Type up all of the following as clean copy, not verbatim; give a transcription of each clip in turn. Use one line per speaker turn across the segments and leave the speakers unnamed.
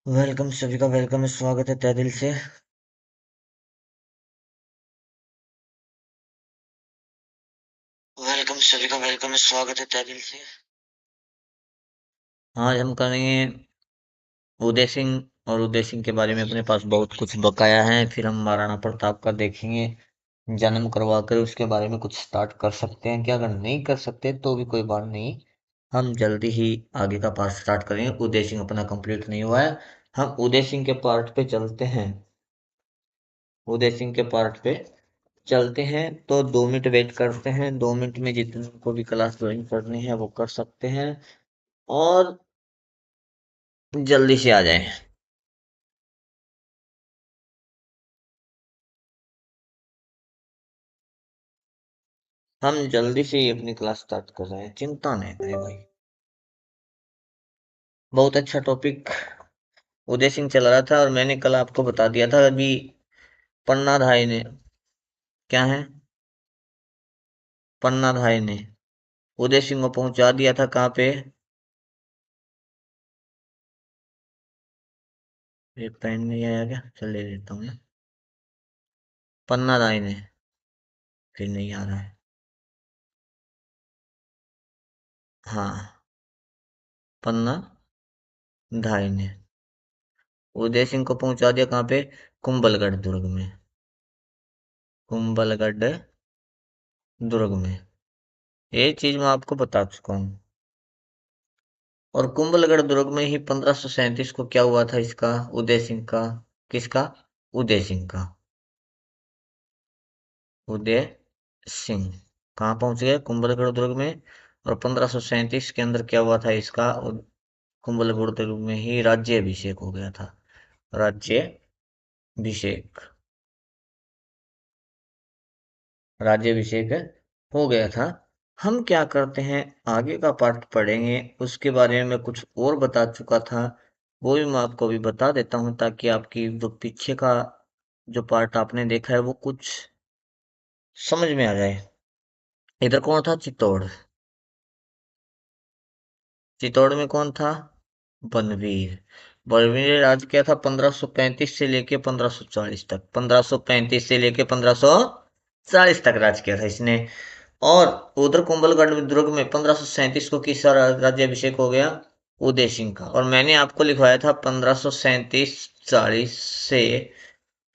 Welcome सभी का welcome है, स्वागत है तहे दिल से। वेलकम सभी का वेलकम है, स्वागत है तहे दिल से। आज हम करेंगे उदय सिंह। और उदय सिंह के बारे में अपने पास बहुत कुछ बकाया है। फिर हम महाराणा प्रताप का देखेंगे, जन्म करवा कर उसके बारे में कुछ स्टार्ट कर सकते हैं क्या? अगर नहीं कर सकते तो भी कोई बात नहीं, हम जल्दी ही आगे का पार्ट स्टार्ट करेंगे। उदय सिंह अपना कंप्लीट नहीं हुआ है, हम उदय सिंह के पार्ट पे चलते हैं। उदय सिंह के पार्ट पे चलते हैं तो 2 मिनट वेट करते हैं। 2 मिनट में जितने को भी क्लास ज्वाइन करनी है वो कर सकते हैं और जल्दी से आ जाएं। हम जल्दी से ही अपनी क्लास स्टार्ट कर रहे हैं, चिंता नहीं करें भाई। बहुत अच्छा टॉपिक उदय सिंह चल रहा था और मैंने कल आपको बता दिया था। अभी पन्ना धाई ने क्या है, पन्ना धाई ने उदय सिंह को पहुंचा दिया था कहाँ पे? ये पेन नहीं आया क्या? चल ले लेता हूँ मैं। पन्ना धाई ने, फिर नहीं आ रहा है। हाँ, पन्ना धाई ने उदय सिंह को पहुंचा दिया कहाँ पे? कुंभलगढ़ दुर्ग में। कुंभलगढ़ दुर्ग में, ये चीज मैं आपको बता चुका हूँ। और कुंभलगढ़ दुर्ग में ही 1537 को क्या हुआ था इसका, उदय सिंह का? किसका? उदय सिंह का। उदय सिंह कहाँ पहुंच गए? कुंभलगढ़ दुर्ग में। और 1537 के अंदर क्या हुआ था इसका? कुंभलगढ़ दुर्ग में ही राज्यभिषेक हो गया था। राज्यभिषेक, राज्यभिषेक हो गया था। हम क्या करते हैं, आगे का पार्ट पढ़ेंगे, उसके बारे में मैं कुछ और बता चुका था, वो भी मैं आपको अभी बता देता हूँ ताकि आपकी जो पीछे का जो पार्ट आपने देखा है वो कुछ समझ में आ जाए। इधर कौन था? चित्तौड़। चित्तौड़ में कौन था? बलवीर। बलवीर ने राज किया था 1535 से लेके 1540 तक। 1535 से लेके 1540 तक राज किया था इसने। और उधर कुंभलगढ़ दुर्ग में 1537 को किसका राज्याभिषेक हो गया? उदय सिंह का। और मैंने आपको लिखवाया था 1537 40 से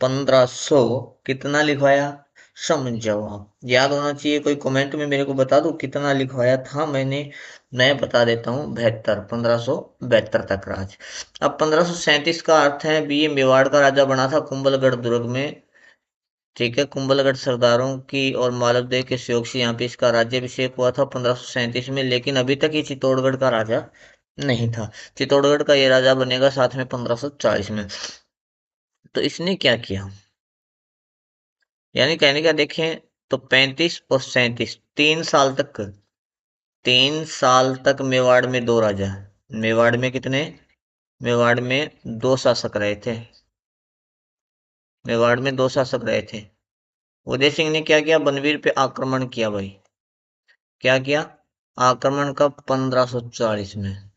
1500 कितना लिखवाया? समझ जाओ आप, याद होना चाहिए। कोई कमेंट में मेरे को बता दो कितना लिखवाया था मैंने। मैं बता देता हूँ, 72, 1572 तक राज। अब 1537 का अर्थ है भी, ये मेवाड़ का राजा बना था कुंभलगढ़ दुर्ग में। ठीक है, कुंभलगढ़ सरदारों की और मालवदेव के सहयोग से यहाँ पे इसका राज्याभिषेक हुआ था 1537 में। लेकिन अभी तक ये चित्तौड़गढ़ का राजा नहीं था। चित्तौड़गढ़ का ये राजा बनेगा साथ में 1540 में। तो इसने क्या किया, यानी कहने का देखें तो 35 और 37, 3 साल तक, 3 साल तक मेवाड़ में दो राजा। मेवाड़ में कितने? मेवाड़ में दो शासक रहे थे। मेवाड़ में दो शासक रहे थे। उदय सिंह ने क्या किया? बनवीर पे आक्रमण किया भाई। क्या किया? आक्रमण कब? 1540 में।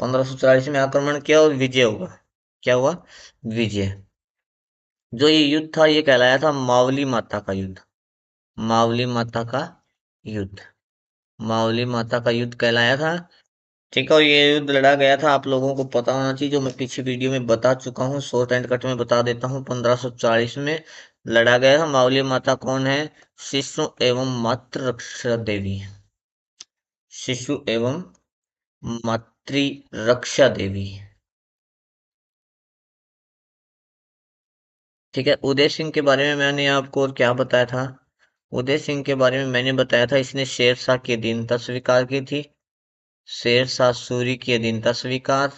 1540 में आक्रमण किया और विजय हुआ। क्या हुआ? विजय। जो ये युद्ध था ये कहलाया था मावली माता का युद्ध। मावली माता का युद्ध। मावली माता का युद्ध कहलाया था। ठीक है, और ये युद्ध लड़ा गया था, आप लोगों को पता होना चाहिए, जो मैं पीछे वीडियो में बता चुका हूँ। शॉर्ट एंड कट में बता देता हूँ। 1540 में लड़ा गया था। मावली माता कौन है? शिशु एवं मातृ रक्षा देवी। शिशु एवं मातृ रक्षा देवी। ठीक है, उदय सिंह के बारे में मैंने आपको और क्या बताया था? उदय सिंह के बारे में मैंने बताया था इसने शेरशाह की अधीनता स्वीकार की थी। शेरशाह सूरी की अधीनता स्वीकार।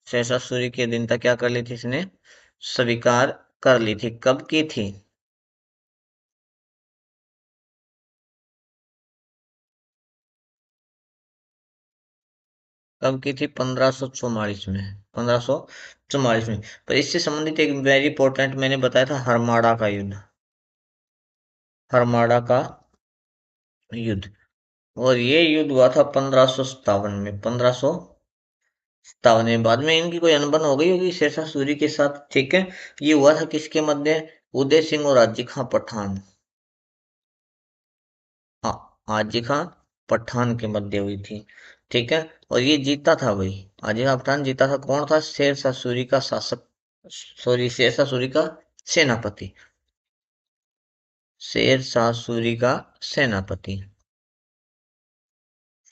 शेरशाह सूरी की अधीनता क्या कर ली थी इसने? स्वीकार कर ली थी। कब की थी? कब की थी? 1544 में। 1544 में। पर इससे संबंधित एक वेरी इंपॉर्टेंट मैंने बताया था, हरमाड़ा का युद्ध। हरमाड़ा का युद्ध। और ये युद्ध हुआ था 1557 में, 1557 में। बाद में इनकी कोई अनबन हो गई होगी शेरशाह सूरी के साथ, ठीक है। ये हुआ था किसके मध्य? उदय सिंह और हाजी खां पठान। हाँ, हाजी खां पठान के मध्य हुई थी, ठीक है। और ये जीता था भाई, हाजी खां पठान जीता था। कौन था? शेरशाह सूरी का शासक, सॉरी, शेरशाह सूरी का सेनापति, शेरशाह सूरी का सेनापति,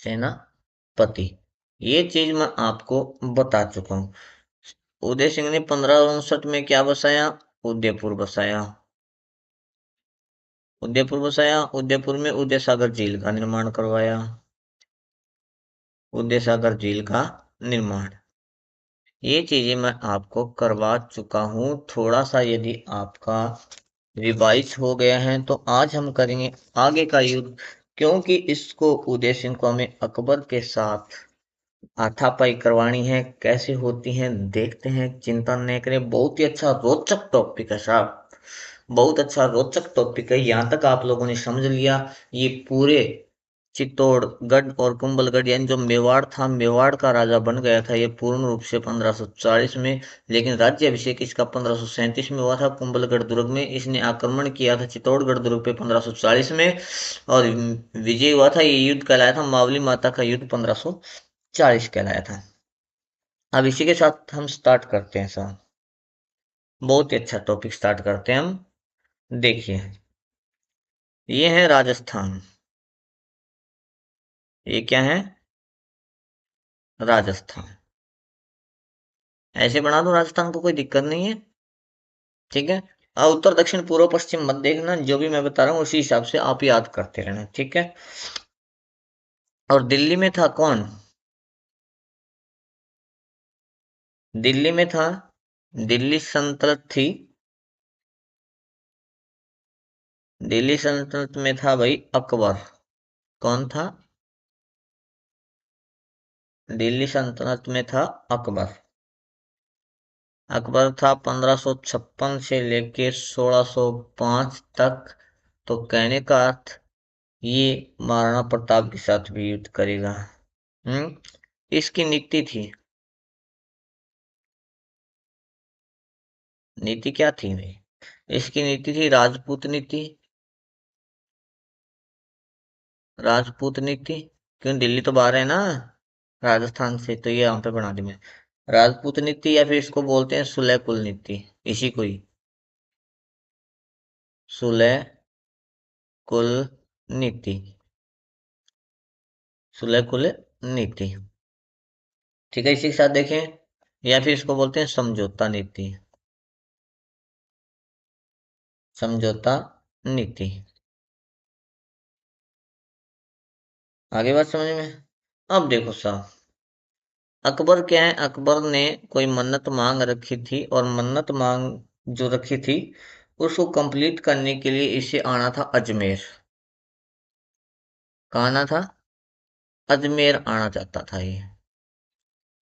सेनापति। ये चीज मैं आपको बता चुका हूँ। उदय सिंह ने 1559 में क्या बसाया? उदयपुर बसाया। उदयपुर बसाया, उदयपुर में उदय सागर झील का निर्माण करवाया। उदय सागर झील का निर्माण, ये चीजें मैं आपको करवा चुका हूँ। थोड़ा सा यदि आपका रिवाइज हो गया है तो आज हम करेंगे आगे का युद्ध, क्योंकि इसको उदय सिंह को हमें अकबर के साथ हाथापाई करवानी है। कैसे होती है देखते हैं, चिंता न करें। बहुत ही अच्छा रोचक टॉपिक है साहब, बहुत अच्छा रोचक टॉपिक है। यहाँ तक आप लोगों ने समझ लिया। ये पूरे चित्तौड़गढ़ और कुंभलगढ़, यानी जो मेवाड़ था, मेवाड़ का राजा बन गया था ये पूर्ण रूप से 1540 में। लेकिन राज्याभिषेक इसका 1537 में हुआ था कुंभलगढ़ दुर्ग में। इसने आक्रमण किया था चित्तौड़गढ़ दुर्ग पे 1540 में, और विजय हुआ था। ये युद्ध कहलाया था मावली माता का युद्ध, 1540 कहलाया था। अब इसी के साथ हम स्टार्ट करते हैं सर, बहुत ही अच्छा टॉपिक स्टार्ट करते हैं हम। देखिए, ये है राजस्थान। ये क्या है? राजस्थान। ऐसे बना दो राजस्थान को, कोई दिक्कत नहीं है, ठीक है। उत्तर दक्षिण पूर्व पश्चिम मत देखना, जो भी मैं बता रहा हूँ उसी हिसाब से आप याद करते रहना, ठीक है। और दिल्ली में था कौन? दिल्ली में था, दिल्ली सल्तनत थी। दिल्ली सल्तनत में था भाई अकबर। कौन था? दिल्ली सल्तनत में था अकबर। अकबर था 1556 से लेके 1605 तक। तो कहने का अर्थ, ये महाराणा प्रताप के साथ भी युद्ध करेगा। इसकी नीति थी, नीति क्या थी भाई? इसकी नीति थी राजपूत नीति। राजपूत नीति। क्यों, दिल्ली तो बाहर है ना राजस्थान से, तो ये यहाँ पे बना दी मैं। राजपूत नीति, या फिर इसको बोलते हैं सुलह कुल नीति, इसी को ही सुलह कुल नीति, सुलह कुल नीति, ठीक है। इसी के साथ देखें, या फिर इसको बोलते हैं समझौता नीति, समझौता नीति। आगे बात समझ में? अब देखो साहब, अकबर क्या है, अकबर ने कोई मन्नत मांग रखी थी, और मन्नत मांग जो रखी थी उसको कंप्लीट करने के लिए इसे आना था अजमेर। कहाँ आना था? अजमेर आना चाहता था ये।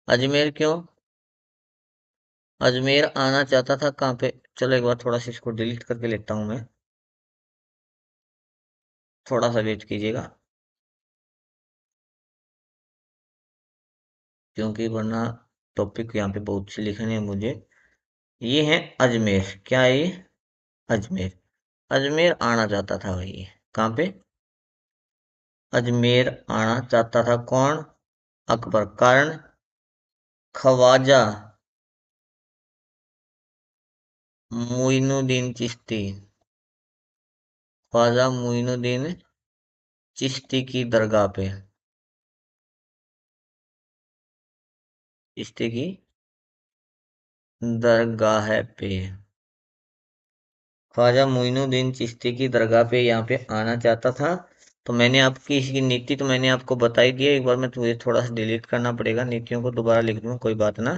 अजमेर क्यों? अजमेर आना चाहता था कहाँ पे? चलो एक बार थोड़ा सा इसको डिलीट करके लेता हूँ मैं, थोड़ा सा वेट कीजिएगा, क्योंकि वरना टॉपिक यहाँ पे बहुत से लिखने हैं मुझे। ये है अजमेर, क्या है ये? अजमेर। अजमेर आना चाहता था भाई ये। कहाँ पे? अजमेर आना चाहता था कौन? अकबर। कारण, ख्वाजा मुइनुद्दीन चिश्ती, ख्वाजा मुइनुद्दीन चिश्ती की दरगाह पे, चिश्ती की दरगाह पे, ख्वाजा मुइनुद्दीन चिश्ती की दरगाह पे यहाँ पे आना चाहता था। तो मैंने आपकी इसकी नीति तो मैंने आपको बता ही दिया। एक बार मैं तुझे थोड़ा सा डिलीट करना पड़ेगा, नीतियों को दोबारा लिख दूंगा, कोई बात ना,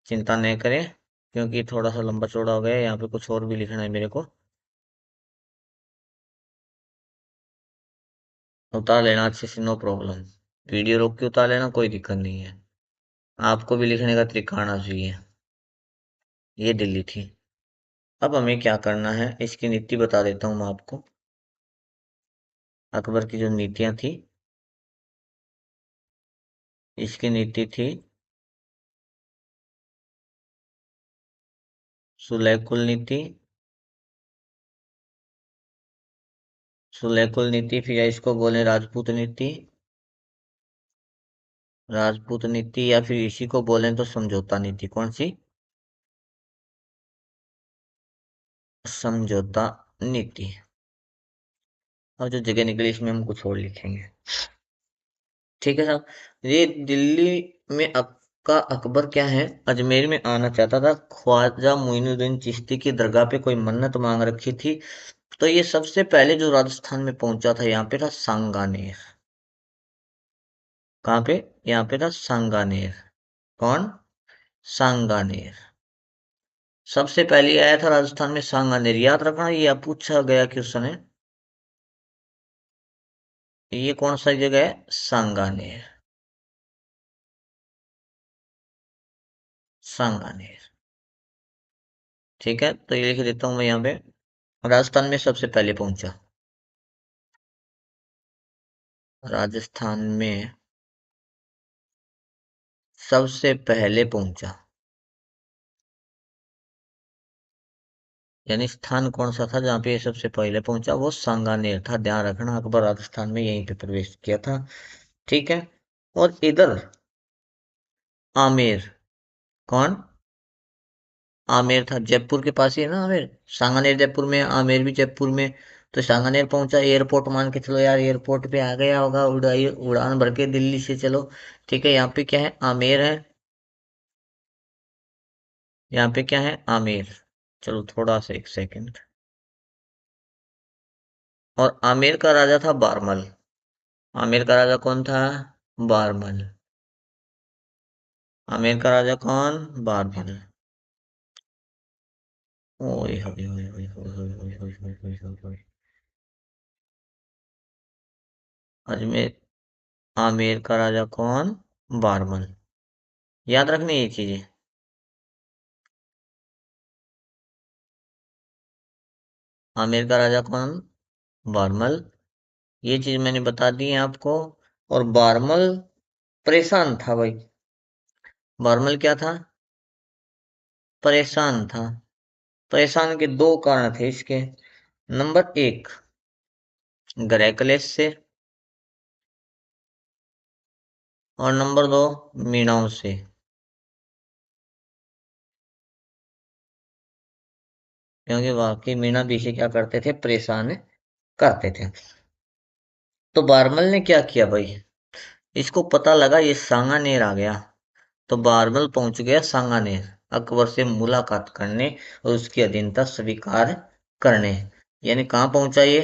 चिंता नहीं करें, क्योंकि थोड़ा सा लंबा चौड़ा हो गया है। यहाँ पे कुछ और भी लिखना है मेरे को, उतार लेना अच्छे से, नो प्रॉब्लम। वीडियो रोक के उतार लेना, कोई दिक्कत नहीं है। आपको भी लिखने का तरीका आना चाहिए। ये दिल्ली थी। अब हमें क्या करना है, इसकी नीति बता देता हूँ मैं आपको। अकबर की जो नीतियां थी, इसकी नीति थी सुलेकुल नीति। सुलेकुल नीति, फिर इसको बोले राजपूत नीति। राजपूत नीति, या फिर इसी को बोलें तो समझौता नीति। कौन सी? समझौता नीति। और जो जगह निकली इसमें हम कुछ और लिखेंगे। ठीक है साहब। ये दिल्ली में का अकबर क्या है, अजमेर में आना चाहता था। ख्वाजा मोइनुद्दीन चिश्ती की दरगाह पे कोई मन्नत मांग रखी थी। तो ये सबसे पहले जो राजस्थान में पहुंचा था, यहाँ पे था सांगानेर। कहाँ पे? यहाँ पे था सांगानेर। कौन? सांगानेर। सबसे पहले आया था राजस्थान में सांगानेर। याद रखना, ये पूछा गया क्वेश्चन है। ये कौन सा जगह है? सांगानेर। सांगानेर। ठीक है, तो ये लिख देता हूं मैं यहाँ पे। राजस्थान में सबसे पहले पहुंचा। राजस्थान में सबसे पहले पहुंचा, यानी स्थान कौन सा था जहाँ पे ये सबसे पहले पहुंचा? वो सांगानेर था। ध्यान रखना, अकबर राजस्थान में यहीं पे प्रवेश किया था। ठीक है। और इधर आमेर। कौन? आमेर था, जयपुर के पास ही है ना आमेर। सांगानेर जयपुर में, आमेर भी जयपुर में। तो सांगानेर पहुंचा, एयरपोर्ट मान के चलो यार, एयरपोर्ट पे आ गया होगा, उड़ाई उड़ान भर के दिल्ली से। चलो ठीक है, यहाँ पे क्या है? आमेर है। यहाँ पे क्या है? आमेर। चलो थोड़ा सा, एक सेकंड। और आमेर का राजा था बारमल। आमेर का राजा कौन था? बारमल। आमेर का राजा कौन? बारमल। ओए होए होए होए होए होए होए होए होए होए होए होए। अजमेर, आमेर का राजा कौन? बारमल। याद रखनी ये चीजें। आमेर का राजा कौन? बारमल। ये चीज मैंने बता दी है आपको। और बारमल परेशान था भाई। बारमल क्या था? परेशान था। परेशान के दो कारण थे इसके। नंबर एक, गृह क्लेश से। और नंबर दो, मीणाओं से। क्योंकि वाकई मीणा भी इसे क्या करते थे? परेशान करते थे। तो बारमल ने क्या किया भाई, इसको पता लगा ये सांगानेर आ गया। तो बारमल पहुंच गया सांगानेर, अकबर से मुलाकात करने और उसकी अधीनता स्वीकार करने। यानी कहाँ पहुंचा ये?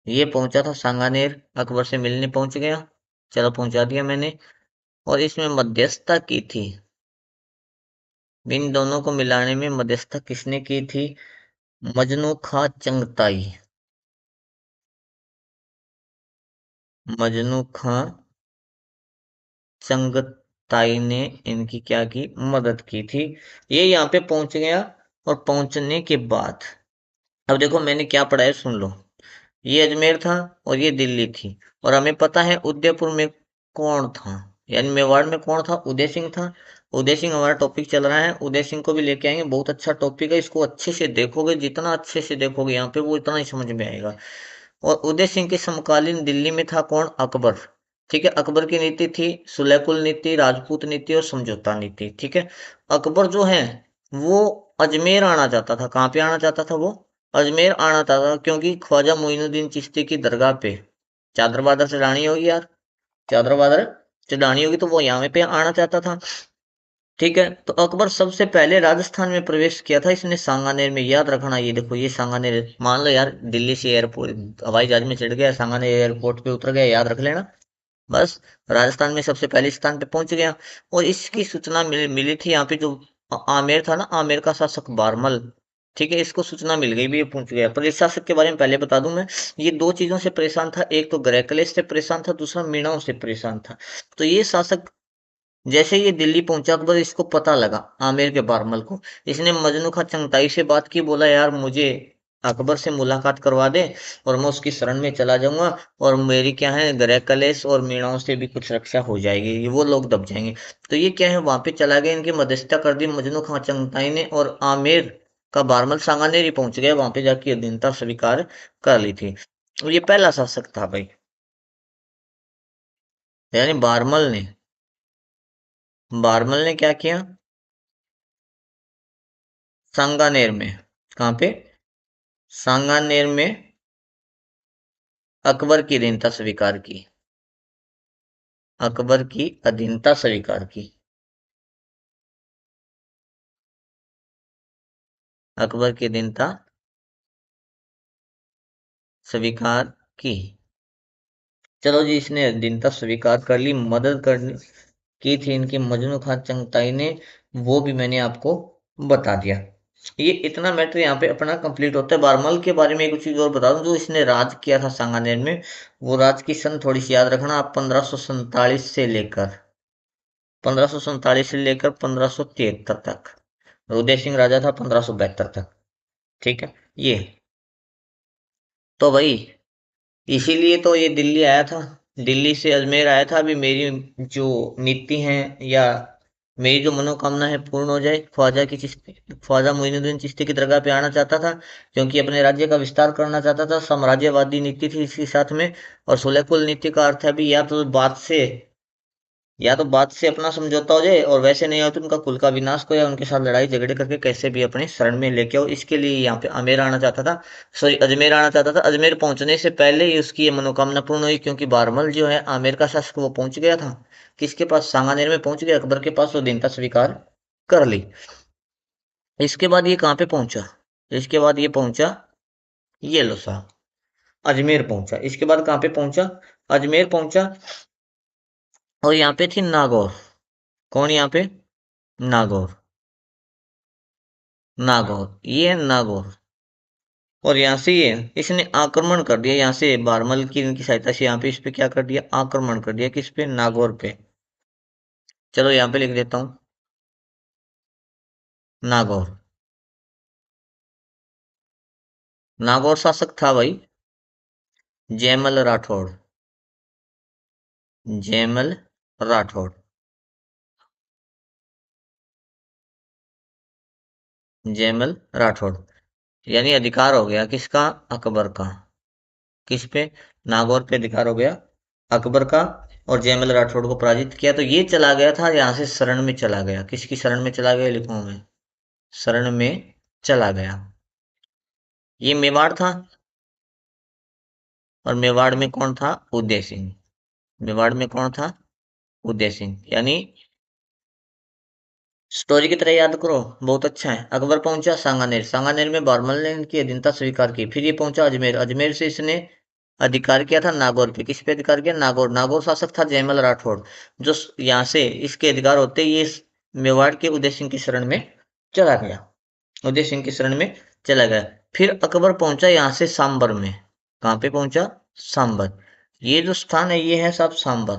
ये पहुंचा था सांगानेर, अकबर से मिलने पहुंच गया। चलो पहुंचा दिया मैंने। और इसमें मध्यस्थता की थी। इन दोनों को मिलाने में मध्यस्थता किसने की थी? मजनू खां चंगताई। मजनू खां चंगताई ने इनकी क्या की? मदद की थी। ये यहाँ पे पहुंच गया। और पहुंचने के बाद अब देखो मैंने क्या पढ़ा है, सुन लो। ये अजमेर था और ये दिल्ली थी। और हमें पता है उदयपुर में कौन था, यानी मेवाड़ में कौन था? उदय सिंह था। उदय सिंह हमारा टॉपिक चल रहा है, उदय सिंह को भी लेके आएंगे। बहुत अच्छा टॉपिक है, इसको अच्छे से देखोगे, जितना अच्छे से देखोगे यहाँ पे वो इतना ही समझ में आएगा। और उदय सिंह के समकालीन दिल्ली में था कौन? अकबर। ठीक है, अकबर की नीति थी सुलेकुल नीति, राजपूत नीति और समझौता नीति। ठीक है। अकबर जो है वो अजमेर आना चाहता था। कहाँ पे आना चाहता था वो? अजमेर आना चाहता था, क्योंकि ख्वाजा मोइनुद्दीन चिश्ती की दरगाह पे चादर बादर चढ़ानी होगी यार। चादर बादर चढ़ानी होगी, तो वो यहाँ पे आना चाहता था। ठीक है, तो अकबर सबसे पहले राजस्थान में प्रवेश किया था इसने सांगानेर में। याद रखना, ये देखो ये सांगानेर, मान लो यार दिल्ली से एयरपोर्ट हवाई जहाज में चढ़ गया, सांगानेर एयरपोर्ट पे उतर गया, याद रख लेना। बस राजस्थान में सबसे पहले स्थान पे पहुंच गया। और इसकी सूचना मिली थी यहाँ पे जो आमेर था ना, आमेर का शासक बारमल। ठीक है, इसको सूचना मिल गई भी, ये पहुंच गया। पर इस शासक के बारे में पहले बता दूं मैं। ये दो चीजों से परेशान था, एक तो गृह क्लेश से परेशान था, दूसरा मीणाओं से परेशान था। तो ये शासक जैसे ये दिल्ली पहुंचा, अकबर इसको पता लगा आमेर के बारमल को। इसने मजनू खां चंगताई से बात की, बोला यार मुझे अकबर से मुलाकात करवा दे और मैं उसकी शरण में चला जाऊंगा, और मेरी क्या है गृह कलेश और मीणाओं से भी कुछ रक्षा हो जाएगी, ये वो लोग दब जाएंगे। तो ये क्या है वहां पे चला गया, इनकी मध्यस्थता कर दी मजनू खां चंगताई ने, और आमेर का बारमल सांगानेर ही पहुंच गया, वहां पे जाके अधीनता स्वीकार कर ली थी। और ये पहला शासक था भाई, यानी बारमल ने क्या किया, सांगानेर में, कहाँ पे, सांगानेर में अकबर की अधीनता स्वीकार की, अकबर की अधीनता स्वीकार की, अकबर की अधीनता स्वीकार की। चलो जी, इसने अधीनता स्वीकार कर ली, मदद कर की थी इनकी मजनू खां चंगताई ने, वो भी मैंने आपको बता दिया। ये इतना मैटर यहाँ पे अपना कंप्लीट होता है। बारमल के बारे में एक चीज और बता दूं, जो इसने राज किया था सांगानेर में, वो राज की सन थोड़ी सी याद रखना आप, 1547 से लेकर 1573 तक। उदय सिंह राजा था 1572 तक। ठीक है ये। तो भाई इसीलिए तो ये दिल्ली आया था, दिल्ली से अजमेर आया था, अभी मेरी जो नीति है या मेरी जो मनोकामना है पूर्ण हो जाए, ख्वाजा की चिश्ती, ख्वाजा मोइनुद्दीन चिश्ती की दरगाह पे आना चाहता था, क्योंकि अपने राज्य का विस्तार करना चाहता था, साम्राज्यवादी नीति थी इसके साथ में। और सुलहकुल नीति का अर्थ है भी या तो बात से अपना समझौता हो जाए, और वैसे नहीं हो तो उनका कुल का विनाश हो, या उनके साथ लड़ाई झगड़े करके कैसे भी अपने शरण में लेके आओ। इसके लिए यहाँ पे आमेर आना चाहता था, सॉरी अजमेर आना चाहता था। अजमेर पहुंचने से पहले ही उसकी ये मनोकामना पूर्ण हुई, क्योंकि बारमल जो है आमेर का शासक, वो पहुंच गया था किसके पास, सांगानेर में पहुंच गया अकबर के पास, और दीनता स्वीकार कर ली। इसके बाद ये कहाँ पे पहुंचा, इसके बाद ये पहुंचा, ये लो साहब, अजमेर पहुंचा। इसके बाद कहाँ पे पहुंचा, अजमेर पहुंचा। और यहाँ पे थी नागौर, कौन यहाँ पे, नागौर, नागौर, ये है नागौर। और यहाँ से ये इसने आक्रमण कर दिया, यहाँ से बारमल की इनकी सहायता से यहाँ पे इस पे क्या कर दिया, आक्रमण कर दिया, किस पे, नागौर पे। चलो यहाँ पे लिख देता हूँ, नागौर। नागौर शासक था भाई जयमल राठौड़, जयमल राठौड़, जयमल राठौड़। यानी अधिकार हो गया किसका, अकबर का, किस पे, नागौर पे अधिकार हो गया अकबर का। और जयमल राठौड़ को पराजित किया, तो ये चला गया था यहाँ से शरण में चला गया, किसकी शरण में चला गया लिखूं मैं, शरण में चला गया। ये मेवाड़ था, और मेवाड़ में कौन था, उदय सिंह। मेवाड़ में कौन था, उदय सिंह। यानी स्टोरी की तरह याद करो, बहुत अच्छा है। अकबर पहुंचा सांगानेर, सांगानेर में बारमल ने इनकी अधीनता स्वीकार की। फिर ये पहुंचा अजमेर, अजमेर से इसने अधिकार किया था नागौर पे, किस पे अधिकार किया, नागौर। नागौर शासक था जयमल राठौड़, जो यहाँ से इसके अधिकार होते ये मेवाड़ के उदय सिंह की शरण में चला गया, उदय सिंह की शरण में चला गया। फिर अकबर पहुंचा यहाँ से सांबर में, कहाँ पे पहुंचा, सांबर। ये जो स्थान है ये है साहब सांबर,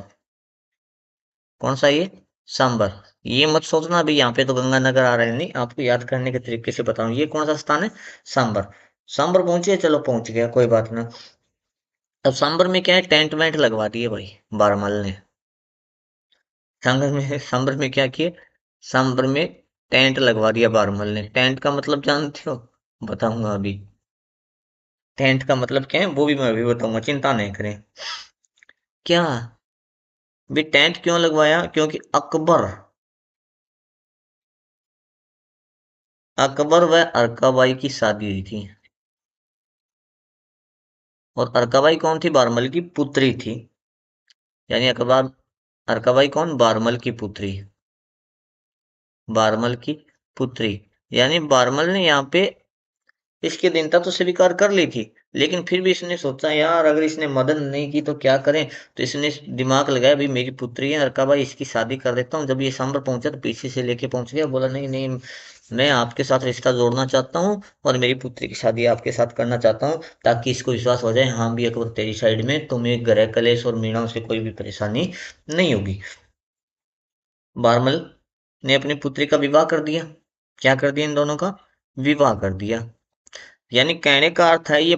कौन सा ये, सांबर। ये मत सोचना अभी यहाँ पे तो गंगानगर आ रहा है, नहीं, आपको याद करने के तरीके से बताऊं ये कौन सा स्थान है, सांबर। सांबर पहुंचे, चलो पहुंच गया, कोई बात ना। अब सांबर में क्या है, टेंट वेंट लगवा दिए भाई बारमल ने। सांबर में क्या किए, सांबर में टेंट लगवा दिया बारमल ने। टेंट का मतलब जानते हो, बताऊंगा अभी। टेंट का मतलब क्या है वो भी मैं अभी बताऊंगा, चिंता नहीं करें। क्या, भी टेंट क्यों लगवाया, क्योंकि अकबर व अरकाबाई की शादी हुई थी। और अरकाबाई कौन थी, बारमल की पुत्री थी। यानी अकबर, अरकाबाई कौन, बारमल की पुत्री, बारमल की पुत्री। यानी बारमल ने यहाँ पे इसकी दीनता तो स्वीकार कर ली थी, लेकिन फिर भी इसने सोचा यार अगर इसने मदद नहीं की तो क्या करें। तो इसने दिमाग लगाया, भाई मेरी पुत्री है अरकाबाई, इसकी शादी कर देता हूँ। जब ये सांबर पहुंचा तो पीछे से लेके पहुंच गया, बोला नहीं नहीं, मैं आपके साथ रिश्ता जोड़ना चाहता हूँ, और मेरी पुत्री की शादी आपके साथ करना चाहता हूँ, ताकि इसको विश्वास हो जाए हाँ भी अकबर तेरी साइड में, तुम्हें ग्रह कलेश और मीणों से कोई भी परेशानी नहीं होगी। बारमल ने अपनी पुत्री का विवाह कर दिया, क्या कर दिया, इन दोनों का विवाह कर दिया। यानी कहने का अर्थ है ये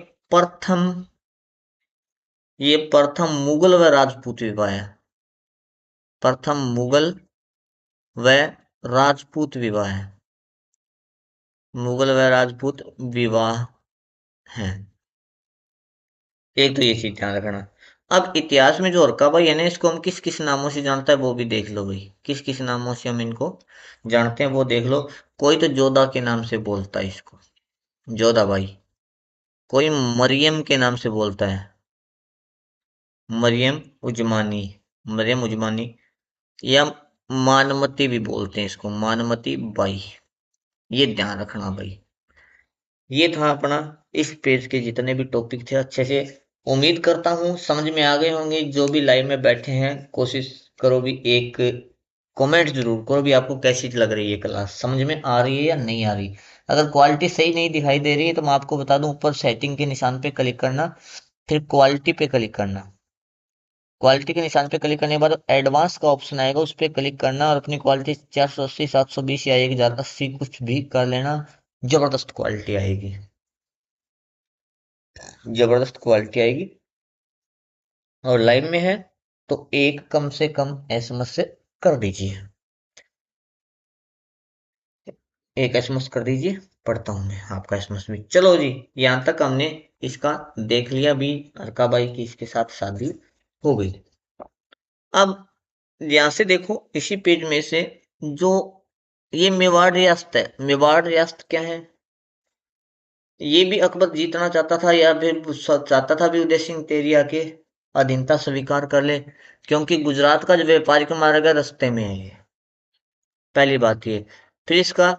प्रथम मुगल व राजपूत विवाह है। प्रथम मुगल व राजपूत विवाह है। मुगल व राजपूत विवाह है। एक तो ये चीज ध्यान रखना। अब इतिहास में जो हरका भाई है ना, इसको हम किस किस नामों से जानता है वो भी देख लो भाई। किस किस नामों से हम इनको जानते हैं वो देख लो। कोई तो जोधा के नाम से बोलता है इसको, जोधा भाई। कोई मरियम के नाम से बोलता है, मरियम उजमानी। मरियम उजमानी। या मानमती भी बोलते हैं इसको, मानमती बाई। ये ध्यान रखना भाई। ये था अपना इस पेज के जितने भी टॉपिक थे अच्छे से। उम्मीद करता हूँ समझ में आ गए होंगे। जो भी लाइव में बैठे हैं कोशिश करो भी एक कमेंट जरूर करो भी आपको कैसी लग रही है क्लास, समझ में आ रही है या नहीं आ रही। अगर क्वालिटी सही नहीं दिखाई दे रही है तो मैं आपको बता दूं, ऊपर सेटिंग के निशान पे क्लिक करना, फिर क्वालिटी पे क्लिक करना। क्वालिटी के निशान पे क्लिक करने के बाद एडवांस का ऑप्शन आएगा, उस पर क्लिक करना और अपनी क्वालिटी 480 720 या 1080 कुछ भी कर लेना। जबरदस्त क्वालिटी आएगी, जबरदस्त क्वालिटी आएगी। और लाइव में है तो एक कम से कम एसएमएस से कर दीजिए, एक एसएमएस कर दीजिए। पढ़ता हूँ मैं आपका एसएमएस भी। चलो जी, यहाँ तक हमने इसका देख लिया भी। अरका बाई की इसके साथ शादी हो गई। अब यहाँ से देखो इसी पेज में से जो ये मेवाड़ रियासत है, मेवाड़ रियासत क्या है? ये भी अकबर जीतना चाहता था या फिर चाहता था भी उदय सिंह तेरी आके अधीनता स्वीकार कर ले, क्योंकि गुजरात का जो व्यापारिक मार्ग है रास्ते में है ये। पहली बात ये। फिर इसका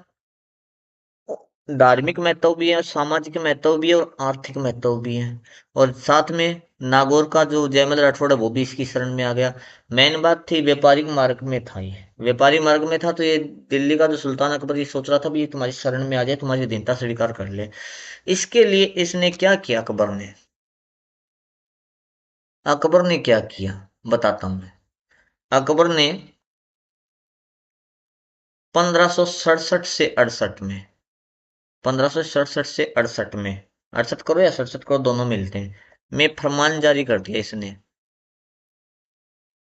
धार्मिक महत्व भी है, सामाजिक महत्व भी है और आर्थिक महत्व भी है। और साथ में नागौर का जो जयमल राठौड़ है वो भी इसकी शरण में आ गया। मेन बात थी व्यापारिक मार्ग में था, ये व्यापारिक मार्ग में था तो ये दिल्ली का जो सुल्तान अकबर ये सोच रहा था भी ये तुम्हारी शरण में आ जाए, तुम्हारी अधीनता स्वीकार कर ले। इसके लिए इसने क्या किया अकबर ने? अकबर ने क्या किया बताता हूं मैं। अकबर ने 1567 से 68 में, 1567 से 68 में, 68 करो या 67 करो दोनों मिलते हैं, में फरमान जारी कर दिया इसने।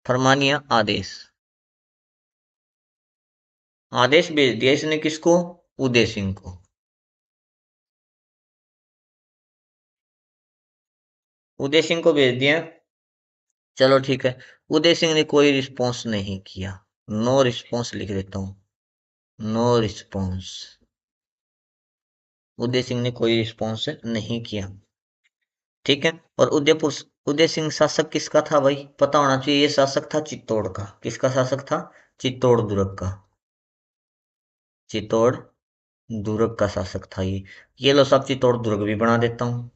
फरमान या आदेश, आदेश भेज दिया इसने किसको? उदय सिंह को। उदय सिंह को भेज दिया। चलो ठीक है। उदय सिंह ने कोई रिस्पॉन्स नहीं किया। नो रिस्पॉन्स लिख देता हूं, नो रिस्पॉन्स। उदय सिंह ने कोई रिस्पॉन्स नहीं किया। ठीक है। और उदय सिंह शासक किसका था भाई? पता होना चाहिए। ये शासक था चित्तौड़ का। किसका शासक था? चित्तौड़ दुर्ग का। चित्तौड़ दुर्ग का शासक था ये लो साहब, चित्तौड़ दुर्ग भी बना देता हूँ।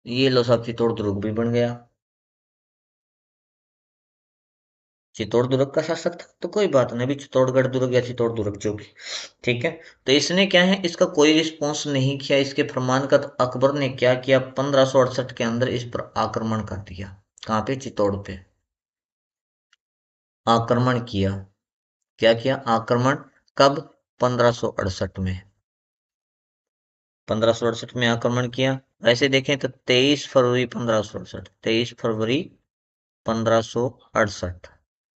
ये लो साहब, चित्तौड़ दुर्ग भी बन गया। चित्तौड़ दुर्ग का शासक था तो कोई बात नहीं, अभी चित्तौड़गढ़ दुर्ग या चित्तौड़ दुर्ग जो भी। ठीक है। तो इसने क्या है, इसका कोई रिस्पॉन्स नहीं किया इसके फरमान का। तो अकबर ने क्या किया, 1568 के अंदर इस पर आक्रमण कर दिया। कहाँ पे? चित्तौड़ पे आक्रमण किया। क्या किया? आक्रमण। कब? 1568 में। 1568 में आक्रमण किया। वैसे देखें तो 23 फरवरी 1568, 23 फरवरी 1568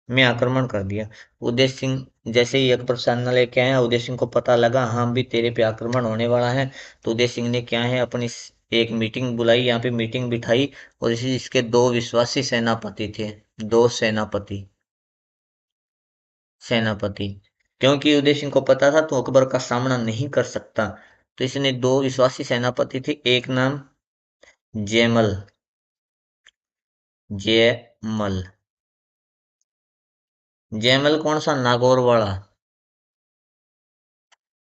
में आक्रमण कर दिया। उदय सिंह जैसे ही अकबर सेना लेके आया, उदय सिंह को पता लगा हाँ भी तेरे पे आक्रमण होने वाला है, तो उदय सिंह ने क्या है अपनी एक मीटिंग बुलाई, यहाँ पे मीटिंग बिठाई। और इसी इसके दो विश्वासी सेनापति थे, दो सेनापति, सेनापति। क्योंकि उदय सिंह को पता था तो अकबर का सामना नहीं कर सकता, तो इसने दो विश्वासी सेनापति थे। एक नाम जयमल, जयमल। जयमल कौन सा? नागौर वाला।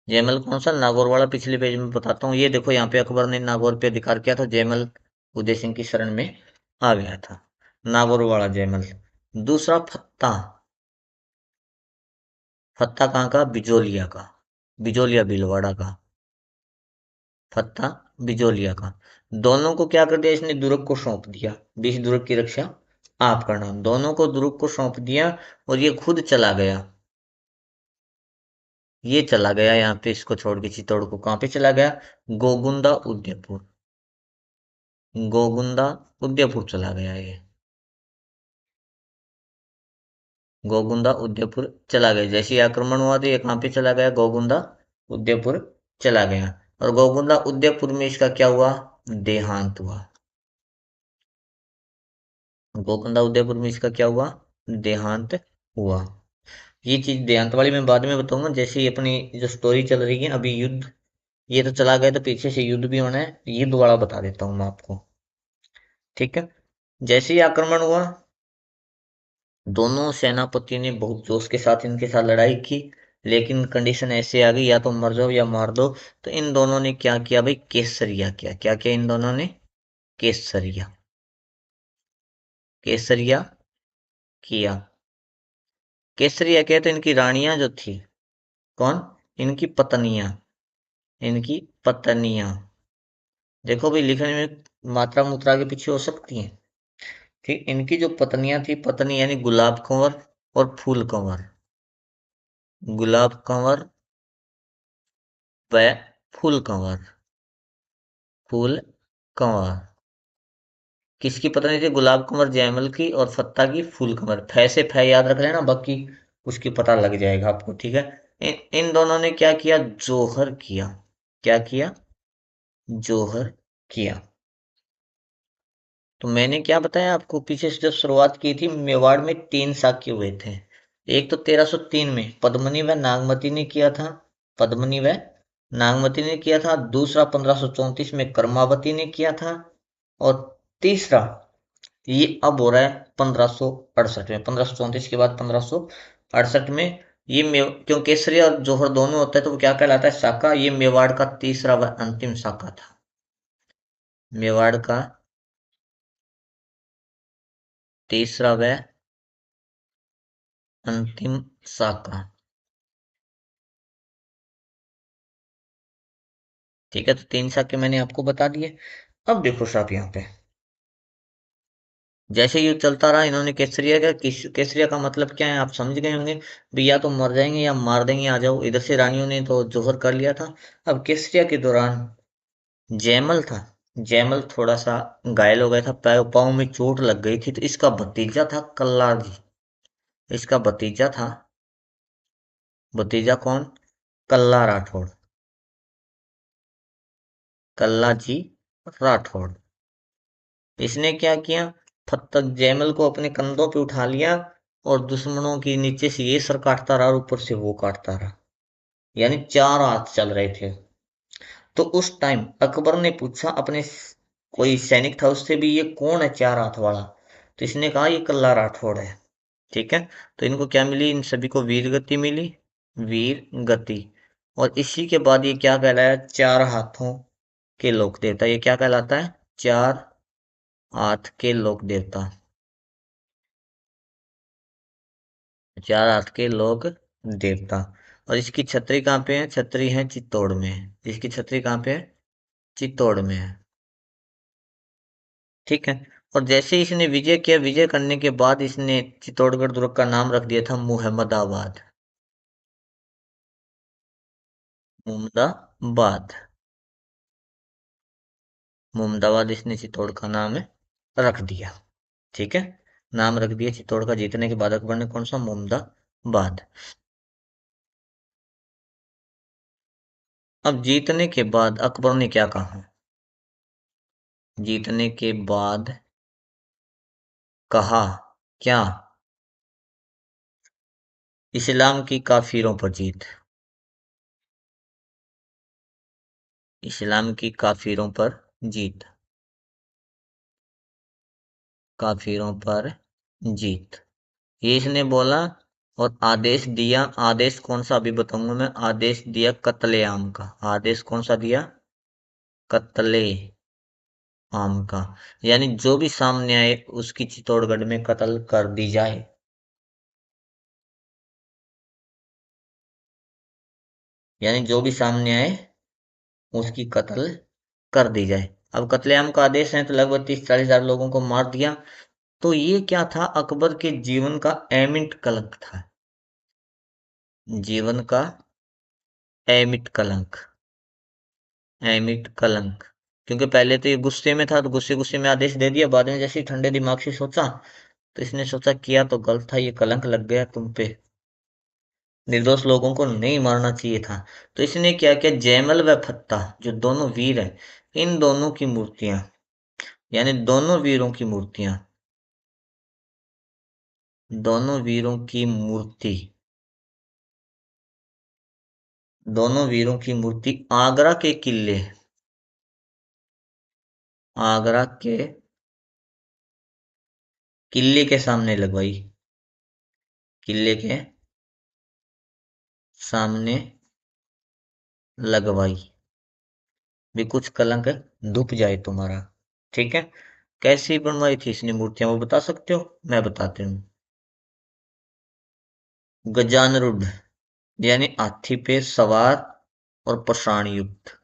जयमल कौन सा? नागौर वाला। पिछले पेज में बताता हूँ। ये देखो यहाँ पे अकबर ने नागौर पे अधिकार किया था, जयमल उदय सिंह की शरण में आ गया था। नागौर वाला जयमल। दूसरा फत्ता। फत्ता कहाँ का? बिजोलिया का, बिजोलिया भीलवाड़ा का। फत्ता बिजोलिया का। दोनों को क्या कर दिया इसने? दुर्ग को सौंप दिया। 20 दुर्ग की रक्षा आप करना। दोनों को दुर्ग को सौंप दिया और ये खुद चला गया। ये चला गया यहाँ पे, इसको छोड़ के चित्तौड़ को कहाँ पे चला गया? गोगुंदा उदयपुर। गोगुंदा उदयपुर चला गया ये। गोगुंदा उदयपुर चला गया। जैसे ही आक्रमण हुआ तो ये कहाँ पे चला गया? गोगुंदा उदयपुर चला गया। और गोगुंदा उदयपुर में इसका क्या हुआ? देहांत हुआ। गोगुंदा उदयपुर में इसका क्या हुआ? देहांत हुआ। ये चीज देहांत वाली मैं बाद में बताऊंगा। जैसे ही अपनी जो स्टोरी चल रही है अभी, युद्ध ये तो चला गया, तो पीछे से युद्ध भी होना है, युद्ध वाला बता देता हूँ मैं आपको। ठीक है। जैसे ही आक्रमण हुआ, दोनों सेनापति ने बहुत जोश के साथ इनके साथ लड़ाई की, लेकिन कंडीशन ऐसे आ गई, या तो मर जाओ या मार दो। तो इन दोनों ने क्या किया भाई? केसरिया किया। क्या किया इन दोनों ने? केसरिया। केसरिया किया। केसरिया किया तो इनकी रानियां जो थी, कौन? इनकी पत्नियां। इनकी पत्नियां। देखो भाई, लिखने में मात्रा मुद्रा के पीछे हो सकती हैं। ठीक, इनकी जो पत्नियां थी, पत्नी यानी गुलाब कंवर और फूल कंवर। गुलाब कंवर व फूल कंवर। फूल कंवर। किसकी पत्नी थी? गुलाब कंवर जयमल की, और फत्ता की फूल कंवर। फै से फै याद रख लेना, बाकी उसकी पता लग जाएगा आपको। ठीक है। इन दोनों ने क्या किया? जोहर किया। क्या किया? जोहर किया। तो मैंने क्या बताया आपको पीछे से, जब शुरुआत की थी, मेवाड़ में 3 शाक्य हुए थे। एक तो 1303 में पद्मनी व नागमती ने किया था। पद्मनी व नागमती ने किया था। दूसरा 1534 में कर्मावती ने किया था। और तीसरा ये अब हो रहा है 1568 में। 1534 के बाद 1568 में। ये क्यों केसरी और जौहर दोनों होता है तो वो क्या कहलाता है? शाखा। ये मेवाड़ का तीसरा व अंतिम शाखा था। मेवाड़ का तीसरा व अंतिम शाखा। ठीक है, तो 3 शाखे मैंने आपको बता दिए। अब देखो साहब, यहाँ पे जैसे युद्ध चलता रहा, इन्होंने केसरिया का, केसरिया का मतलब क्या है आप समझ गए होंगे भी, या तो मर जाएंगे या मार देंगे, आ जाओ। इधर से रानियों ने तो जोहर कर लिया था। अब केसरिया के दौरान जयमल था। जयमल थोड़ा सा घायल हो गया था, पैर पाँव में चोट लग गई थी, तो इसका भतीजा था कल्लार जी। इसका भतीजा था। भतीजा कौन? कल्ला राठौड़। कल्ला जी राठौड़। इसने क्या किया? फत्तक जयमल को अपने कंधों पे उठा लिया, और दुश्मनों की नीचे से ये सर काटता रहा और ऊपर से वो काटता रहा। यानी 4 हाथ चल रहे थे। तो उस टाइम अकबर ने पूछा अपने कोई सैनिक था उससे भी, ये कौन है 4 हाथ वाला? तो इसने कहा ये कल्ला राठौड़ है। ठीक है। तो इनको क्या मिली? इन सभी को वीर गति मिली। वीर गति। और इसी के बाद ये क्या कहलाया? 4 हाथों के लोक देवता। ये क्या कहलाता है? 4 हाथ के लोक देवता। 4 हाथ के लोक देवता। और इसकी छतरी कहाँ पे है? छतरी है चित्तौड़ में। इसकी छतरी कहाँ पे है? चित्तौड़ में है। ठीक है। और जैसे ही इसने विजय किया, विजय करने के बाद इसने चित्तौड़गढ़ दुर्ग का नाम रख दिया था मुहम्मदाबाद। मुहम्मदाबाद। मुहम्मदाबाद इसने चित्तौड़ का नाम रख दिया। ठीक है। नाम रख दिया चित्तौड़ का। जीतने के बाद अकबर ने कौन सा? मुहम्मदाबाद। अब जीतने के बाद अकबर ने क्या कहा? जीतने के बाद कहा क्या? इस्लाम की काफिरों पर जीत। इस्लाम की काफिरों पर जीत। काफिरों पर जीत, ये इसने बोला। और आदेश दिया। आदेश कौन सा अभी बताऊंगा मैं। आदेश दिया कत्लेआम का। आदेश कौन सा दिया? कत्ले आम का। यानी जो भी सामने आए उसकी चित्तौड़गढ़ में कत्ल कर दी जाए। यानी जो भी सामने आए उसकी कत्ल कर दी जाए। अब कत्लेआम का आदेश है तो लगभग 30-40 हजार लोगों को मार दिया। तो ये क्या था? अकबर के जीवन का एमिंट कलंक था। जीवन का एमिट कलंक, एमिट कलंक। क्योंकि पहले तो ये गुस्से में था, तो गुस्से गुस्से में आदेश दे दिया, बाद में जैसे ही ठंडे दिमाग से सोचा, तो इसने सोचा किया तो गलत था, ये कलंक लग गया तुम पे, निर्दोष लोगों को नहीं मारना चाहिए था। तो इसने क्या किया, जैमल व फत्ता जो दोनों वीर हैं, इन दोनों की मूर्तियां, यानी दोनों वीरों की मूर्तियां, दोनों वीरों की मूर्ति, दोनों वीरों की मूर्ति आगरा के किले, आगरा के किले के सामने लगवाई, किले के सामने लगवाई, भी कुछ कलंक धुप जाए तुम्हारा। ठीक है। कैसी बनवाई थी इसने मूर्तियां, वो बता सकते हो? मैं बताती हूँ। गजानरूढ़, यानी हाथी पे सवार और पाषाण युक्त,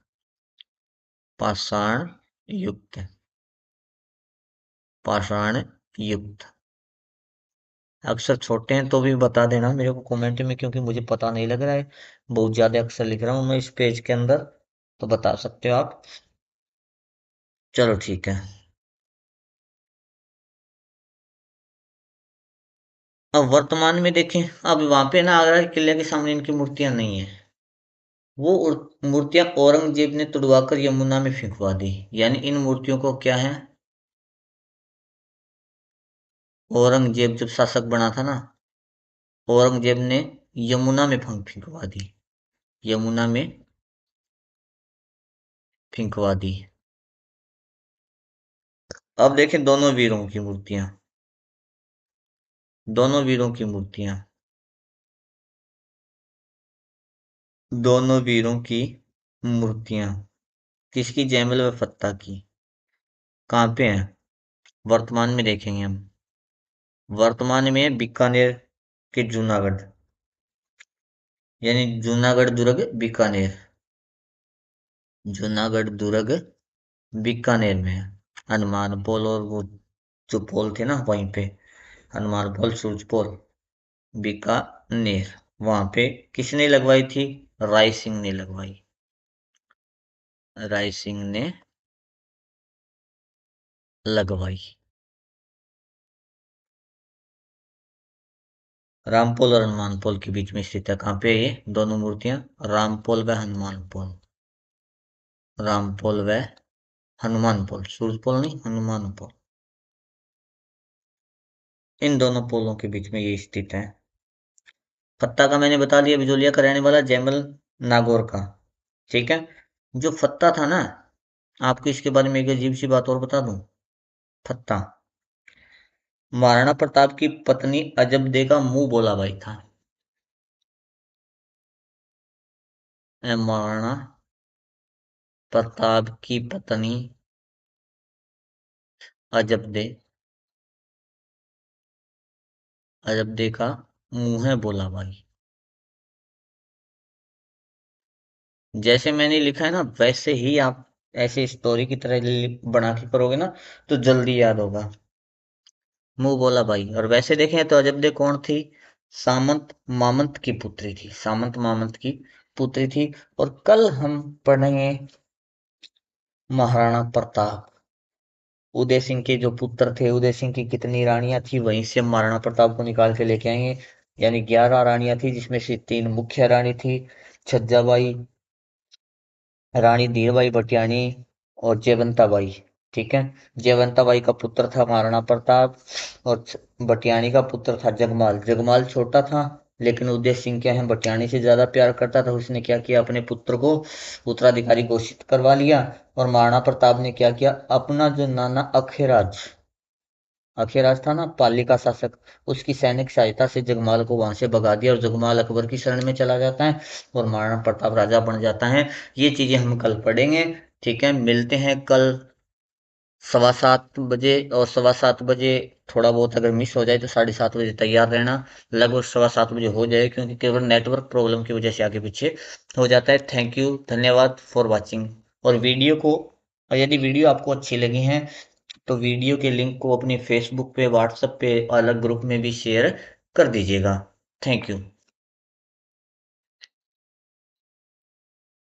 पाषाण युक्त, पाषाण युक्त। अक्षर छोटे हैं तो भी बता देना मेरे को कमेंट में, क्योंकि मुझे पता नहीं लग रहा है, बहुत ज्यादा अक्षर लिख रहा हूँ मैं इस पेज के अंदर, तो बता सकते हो आप। चलो ठीक है। अब वर्तमान में देखें, अब वहां पे ना आगरा के किले के सामने इनकी मूर्तियां नहीं है, वो मूर्तियां औरंगजेब ने तुड़वाकर यमुना में फेंकवा दी। यानी इन मूर्तियों को क्या है, औरंगजेब जब शासक बना था ना, औरंगजेब ने यमुना में फेंकवा दी, यमुना में फेंकवा दी। अब देखें दोनों वीरों की मूर्तियां, दोनों वीरों की मूर्तियां, दोनों वीरों की मूर्तियां किसकी, जयमल व फत्ता की। कहाँ पे हैं, वर्तमान में देखेंगे हम। वर्तमान में बीकानेर के जूनागढ़, यानी जूनागढ़ दुर्ग बीकानेर, जूनागढ़ दुर्ग बीकानेर में है। हनुमान पोल और वो जो पोल थे ना वहीं पे, हनुमान पोल, सूरज पोल, बीकानेर। वहां पे किसने लगवाई थी, राय सिंह ने लगवाई, राय सिंह ने लगवाई। रामपोल और हनुमान पोल के बीच में स्थित है। कहाँ पे है ये दोनों मूर्तियां, रामपोल व हनुमान पोल, रामपोल व हनुमान पोल, सूरज पोल नहीं, हनुमान पोल, इन दोनों पोलों के बीच में ये स्थित है। फत्ता का मैंने बता दिया, बिजोलिया का रहने वाला, जयमल नागौर का। ठीक है। जो फत्ता था ना, आपको इसके बारे में एक अजीब सी बात और बता दूं। फत्ता महाराणा प्रताप की पत्नी अजबदे का मुंह बोला भाई था। महाराणा प्रताप की पत्नी अजबदे, अजबदे का मुंह है बोला भाई। जैसे मैंने लिखा है ना, वैसे ही आप ऐसे स्टोरी की तरह बना के करोगे ना, तो जल्दी याद होगा। मुंह बोला भाई। और वैसे देखें तो अजबदे कौन थी, सामंत मामंत की पुत्री थी, सामंत मामंत की पुत्री थी। और कल हम पढ़ेंगे महाराणा प्रताप, उदय सिंह के जो पुत्र थे, उदय सिंह की कितनी रानियां थी, वहीं से हम महाराणा प्रताप को निकाल के लेके आएंगे। यानी 11 रानियां थी, जिसमें से 3 मुख्य रानी थी, छज्जाबाई, रानी धीरबाई भटियाणी और जयवंताबाई। ठीक है। जयवंताबाई का पुत्र था महाराणा प्रताप, और भटियाणी का पुत्र था जगमाल। जगमाल छोटा था, लेकिन उदय सिंह क्या है, भटियाणी से ज्यादा प्यार करता था। उसने क्या किया, अपने पुत्र को उत्तराधिकारी घोषित करवा लिया। और महाराणा प्रताप ने क्या किया, अपना जो नाना अखेराज, अखेराज था ना पाली का शासक, उसकी सैनिक सहायता से जगमाल को वहां से भगा दिया, और जगमाल अकबर की शरण में चला जाता है, और महाराणा प्रताप राजा बन जाता है। ये चीजें हम कल पढ़ेंगे। ठीक है, मिलते हैं कल 7:15 बजे। और 7:15 बजे थोड़ा बहुत अगर मिस हो जाए तो 7:30 बजे तैयार रहना। लगभग 7:15 बजे हो जाए, क्योंकि केवल नेटवर्क प्रॉब्लम की वजह से आगे पीछे हो जाता है। थैंक यू, धन्यवाद फॉर वॉचिंग। और वीडियो को, और यदि वीडियो आपको अच्छी लगी है, तो वीडियो के लिंक को अपने फेसबुक पे, व्हाट्सएप पे, अलग ग्रुप में भी शेयर कर दीजिएगा। Thank you.